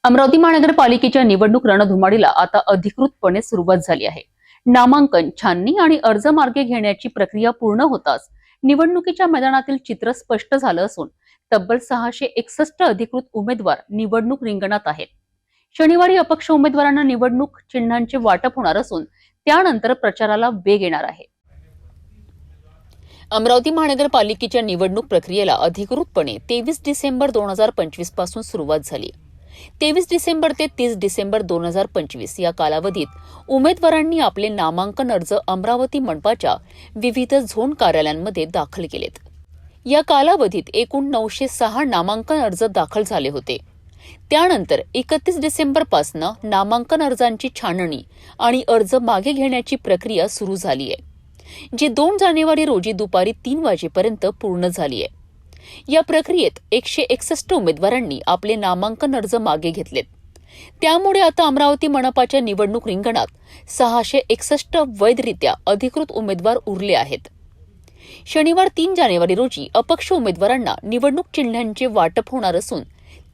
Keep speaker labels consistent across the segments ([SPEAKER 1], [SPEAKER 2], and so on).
[SPEAKER 1] अमरावती महानगरपालिकेच्या निवडणूक रणधुमाळीला आता अधिकृतपणे सुरुवात झाली आहे। नामांकन, छाननी आणि अर्ज मार्गे घेण्याची प्रक्रिया पूर्ण होताच निवडणुकीच्या मैदानातील चित्र स्पष्ट झालं असून तब्बल 661 अधिकृत उमेदवार निवडणूक रिंगणात आहेत। शनिवारी अपक्ष उमेदवारांना निवडणूक चिन्हांचे वाटप होणार असून त्यानंतर प्रचाराला वेग येणार आहे। अमरावती महानगरपालिकेच्या निवडणूक प्रक्रियेला अधिकृतपणे 23 डिसेंबर 2025 पासून सुरुवात झाली। 23 डिसेंबर ते 30 डिसेंबर 2025 या कालावधीत उमेदवारांनी आपले नामांकन अर्ज अमरावती मनपाच्या विविध झोन कार्यालयांमध्ये दाखल केलेत। या कालावधीत एकूण 906 नामांकन अर्ज दाखल झाले होते। त्यानंतर 31 डिसेंबर पासून नामांकन अर्जांची छाननी आणि अर्ज मागे घेण्याची प्रक्रिया सुरू झाली आहे, जी 2 जानेवारी रोजी दुपारी 3 वाजेपर्यंत पूर्ण झाली आहे। या प्रक्रियेत 161 उमेदवारांनी आपले नामांकन अर्ज मागे घेतलेत। त्यामुळे आता अमरावती मनपाच्या निवडणूक रिंगणात 661 वैधरित्या अधिकृत उमेदवार उरले आहेत। शनिवार 3 जानेवारी रोजी अपक्ष उमेदवारांना निवडणूक चिन्हांचे वाटप होणार असून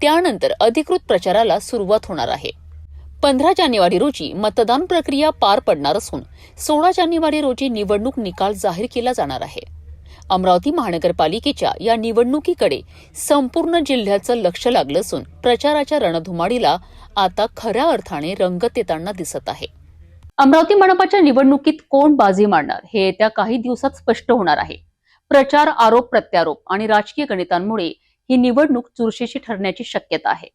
[SPEAKER 1] त्यानंतर अधिकृत प्रचाराला सुरुवात होणार आहे। 15 जानेवारी रोजी मतदान प्रक्रिया पार पडणार असून 16 जानेवारी रोजी निवडणूक निकाल जाहीर केला जाणार आहे। अमरावती महानगरपालिकेच्या या निवडणुकीकडे संपूर्ण जिल्ह्याचं लक्ष लागलं असून प्रचाराच्या रणधुमाळीला आता खऱ्या अर्थाने रंगत येताना दिसत आहे। अमरावती मनपाच्या निवडणुकीत कोण बाजी मारणार हे येत्या काही दिवसात स्पष्ट होणार आहे। प्रचार, आरोप प्रत्यारोप आणि राजकीय गणितांमुळे ही निवडणूक चुरशीची ठरण्याची शक्यता आहे।